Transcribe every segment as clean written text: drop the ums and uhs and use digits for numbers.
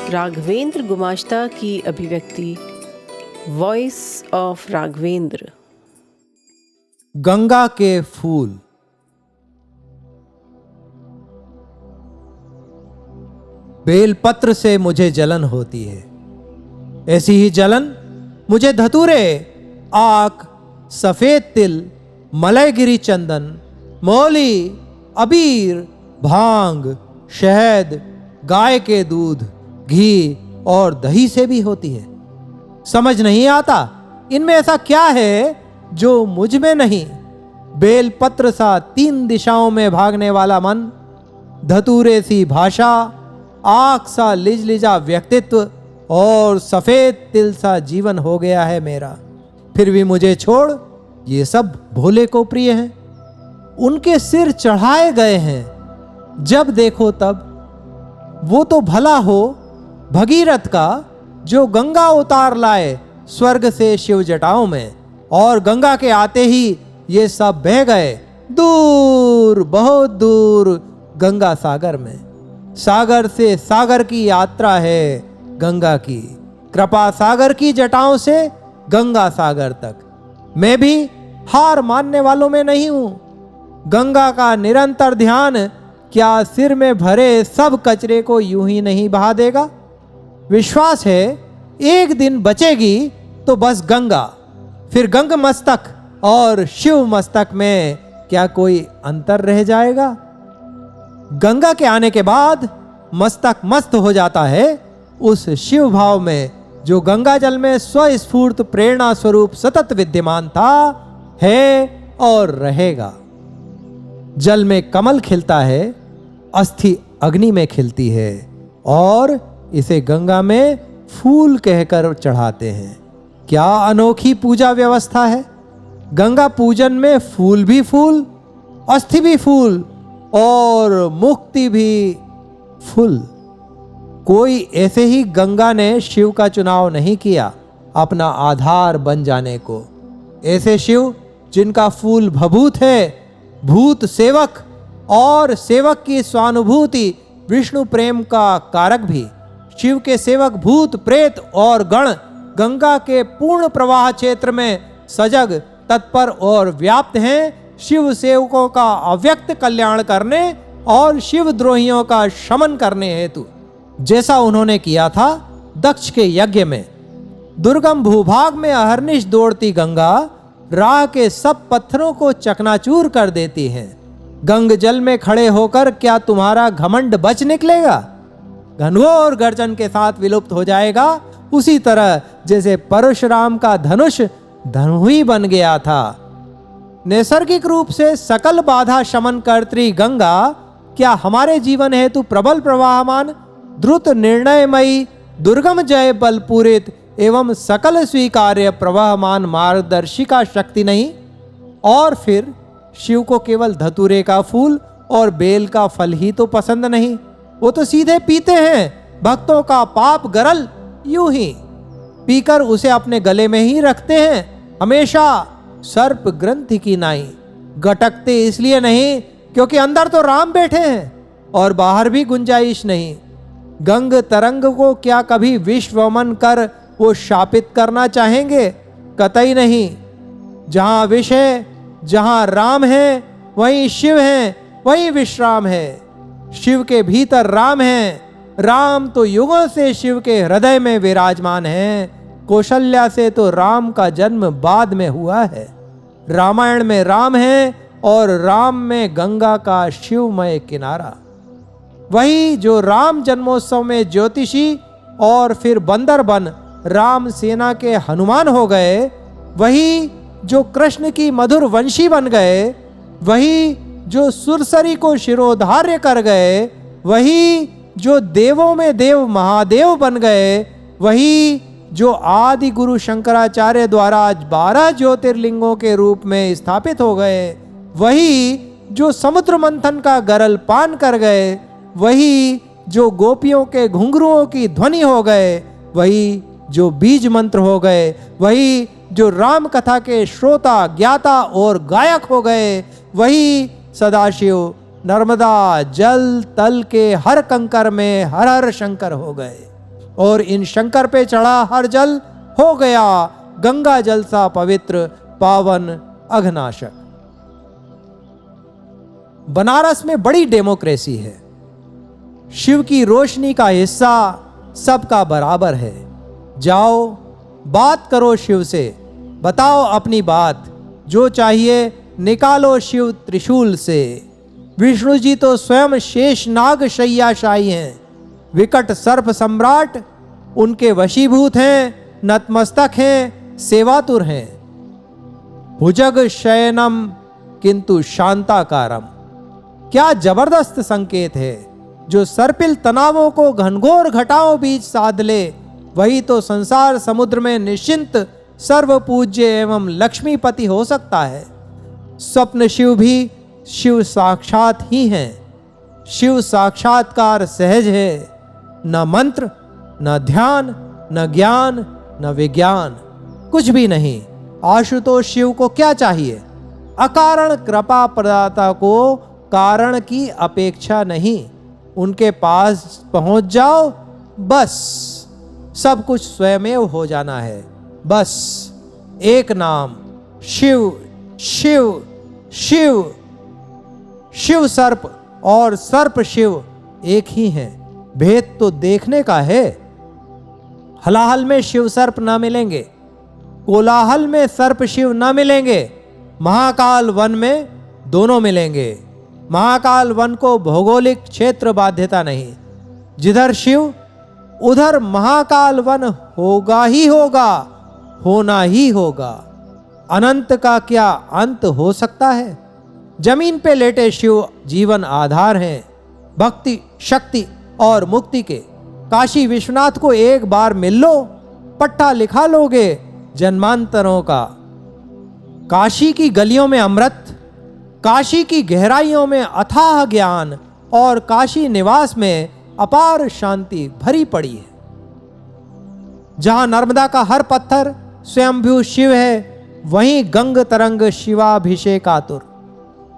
राघवेंद्र गुमाश्ता की अभिव्यक्ति। Voice of Raghavendra. Ganga के फूल। बेलपत्र से मुझे जलन होती है, ऐसी ही जलन मुझे धतूरे, आक, सफेद तिल, मलयगिरी चंदन, मौली, अबीर, भांग, शहद, गाय के दूध, घी और दही से भी होती है। समझ नहीं आता इनमें ऐसा क्या है जो मुझ में नहीं। बेलपत्र सा 3 दिशाओं में भागने वाला मन, धतूरे सी भाषा, आँख सा लिजलिजा व्यक्तित्व और सफेद तिल सा जीवन हो गया है मेरा। फिर भी मुझे छोड़ ये सब भोले को प्रिय हैं। उनके सिर चढ़ाए गए हैं जब देखो तब। वो तो भला हो भगीरथ का जो गंगा उतार लाए स्वर्ग से शिव जटाओं में, और गंगा के आते ही ये सब बह गए दूर, बहुत दूर गंगा सागर में। सागर से सागर की यात्रा है गंगा की, कृपा सागर की जटाओं से गंगा सागर तक। मैं भी हार मानने वालों में नहीं हूं। गंगा का निरंतर ध्यान क्या सिर में भरे सब कचरे को यूं ही नहीं बहा देगा? विश्वास है एक दिन बचेगी तो बस गंगा, फिर गंग मस्तक और शिव मस्तक में क्या कोई अंतर रह जाएगा? गंगा के आने के बाद मस्तक मस्त हो जाता है उस शिव भाव में जो गंगा जल में स्वस्फूर्त प्रेरणा स्वरूप सतत विद्यमान था, है और रहेगा। जल में कमल खिलता है, अस्थि अग्नि में खिलती है, और इसे गंगा में फूल कहकर चढ़ाते हैं। क्या अनोखी पूजा व्यवस्था है! गंगा पूजन में फूल भी फूल, अस्थि भी फूल और मुक्ति भी फूल। कोई ऐसे ही गंगा ने शिव का चुनाव नहीं किया अपना आधार बन जाने को। ऐसे शिव जिनका फूल भभूत है, भूत सेवक, और सेवक की स्वानुभूति विष्णु प्रेम का कारक भी। शिव के सेवक भूत, प्रेत और गण गंगा के पूर्ण प्रवाह क्षेत्र में सजग, तत्पर और व्याप्त हैं शिव सेवकों का अव्यक्त कल्याण करने और शिव द्रोहियों का शमन करने हेतु, जैसा उन्होंने किया था दक्ष के यज्ञ में। दुर्गम भूभाग में अहर्निश दौड़ती गंगा राह के सब पत्थरों को चकनाचूर कर देती है। गंग जल में खड़े होकर क्या तुम्हारा घमंड बच निकलेगा? घनघोर गर्जन के साथ विलुप्त हो जाएगा, उसी तरह जैसे परशुराम का धनुष धनु ही बन गया था। नैसर्गिक रूप से सकल बाधा शमन कर्त्री गंगा क्या हमारे जीवन हेतु प्रबल प्रवाहमान, द्रुत निर्णयमयी, दुर्गम जय बल पूरित एवं सकल स्वीकार्य प्रवाहमान मार्गदर्शिका शक्ति नहीं? और फिर शिव को केवल धतूरे का फूल और बेल का फल ही तो पसंद नहीं। वो तो सीधे पीते हैं भक्तों का पाप गरल, यूं ही पीकर उसे अपने गले में ही रखते हैं हमेशा सर्प ग्रंथि की नाई। गटकते इसलिए नहीं क्योंकि अंदर तो राम बैठे हैं और बाहर भी गुंजाइश नहीं। गंग तरंग को क्या कभी विश्वमन कर वो शापित करना चाहेंगे? कतई नहीं। जहां विष है, जहां राम है, वहीं शिव है, वहीं विश्राम है। शिव के भीतर राम है। राम तो युगों से शिव के हृदय में विराजमान है। कौशल्या से तो राम का जन्म बाद में हुआ है। रामायण में राम है और राम में गंगा का शिवमय किनारा। वही जो राम जन्मोत्सव में ज्योतिषी और फिर बंदर बन राम सेना के हनुमान हो गए, वही जो कृष्ण की मधुर वंशी बन गए, वही जो सुरसरी को शिरोधार्य कर गए, वही जो देवों में देव महादेव बन गए, वही जो आदि गुरु शंकराचार्य द्वारा आज 12 ज्योतिर्लिंगों के रूप में स्थापित हो गए, वही जो समुद्र मंथन का गरल पान कर गए, वही जो गोपियों के घुंघरुओं की ध्वनि हो गए, वही जो बीज मंत्र हो गए, वही जो राम कथा के श्रोता, ज्ञाता और गायक हो गए, वही सदाशिव नर्मदा जल तल के हर कंकर में हर हर शंकर हो गए। और इन शंकर पे चढ़ा हर जल हो गया गंगा जल सा पवित्र पावन अघनाशक। बनारस में बड़ी डेमोक्रेसी है। शिव की रोशनी का हिस्सा सबका बराबर है। जाओ बात करो शिव से, बताओ अपनी बात, जो चाहिए निकालो शिव त्रिशूल से। विष्णु जी तो स्वयं शेष नाग शय्याशायी हैं, विकट सर्प सम्राट उनके वशीभूत हैं, नतमस्तक हैं, सेवातुर हैं। भुजग शयनम किंतु शांताकारम, क्या जबरदस्त संकेत है। जो सर्पिल तनावों को घनघोर घटाओं बीच साध ले, वही तो संसार समुद्र में निश्चिंत सर्वपूज्य एवं लक्ष्मीपति हो सकता है। स्वप्न शिव भी शिव साक्षात ही हैं। शिव साक्षात्कार सहज है, न मंत्र न ध्यान न ज्ञान न विज्ञान, कुछ भी नहीं। आशुतोष शिव को क्या चाहिए? अकारण कृपा प्रदाता को कारण की अपेक्षा नहीं। उनके पास पहुंच जाओ, बस सब कुछ स्वयमेव हो जाना है। बस एक नाम शिव शिव शिव। शिव सर्प और सर्प शिव एक ही हैं। भेद तो देखने का है। हलाहल में शिव सर्प ना मिलेंगे, कोलाहल में सर्प शिव ना मिलेंगे, महाकाल वन में दोनों मिलेंगे। महाकाल वन को भौगोलिक क्षेत्र बाध्यता नहीं। जिधर शिव उधर महाकाल वन होगा ही होगा, होना ही होगा। अनंत का क्या अंत हो सकता है? जमीन पे लेटे शिव जीवन आधार हैं, भक्ति शक्ति और मुक्ति के। काशी विश्वनाथ को एक बार मिल लो, पट्टा लिखा लोगे जन्मांतरों का। काशी की गलियों में अमृत, काशी की गहराइयों में अथाह ज्ञान और काशी निवास में अपार शांति भरी पड़ी है। जहां नर्मदा का हर पत्थर स्वयंभू शिव है, वहीं गंग तरंग शिवाभिषेक आतुर।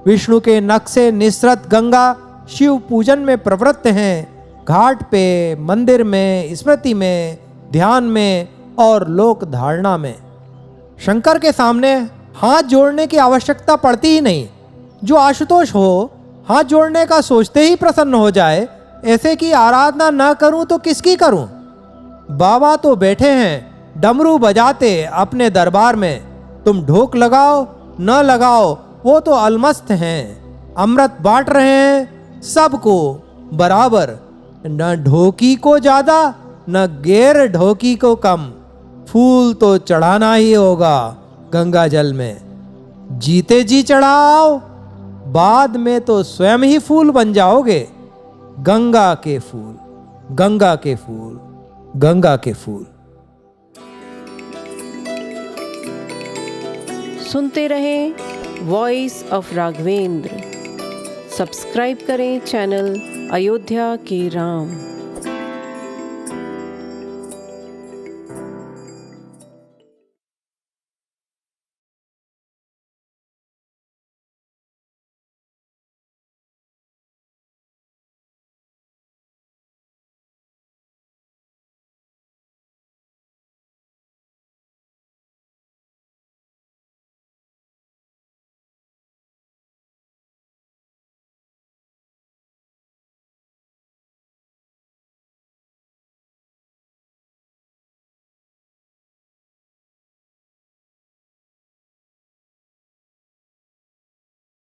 विष्णु के नक्शे निसृत गंगा शिव पूजन में प्रवृत्त हैं। घाट पे, मंदिर में, स्मृति में, ध्यान में और लोक धारणा में। शंकर के सामने हाथ जोड़ने की आवश्यकता पड़ती ही नहीं। जो आशुतोष हो, हाथ जोड़ने का सोचते ही प्रसन्न हो जाए। ऐसे की आराधना न करूं तो किसकी करूं? बाबा तो बैठे हैं डमरू बजाते अपने दरबार में। तुम ढोक लगाओ न लगाओ, वो तो अलमस्त हैं। अमृत बांट रहे हैं सबको बराबर, न ढोकी को ज्यादा न गैर ढोकी को कम। फूल तो चढ़ाना ही होगा गंगा जल में। जीते जी चढ़ाओ, बाद में तो स्वयं ही फूल बन जाओगे। गंगा के फूल, गंगा के फूल, गंगा के फूल। सुनते रहें वॉइस ऑफ राघवेंद्र। सब्सक्राइब करें चैनल अयोध्या के राम।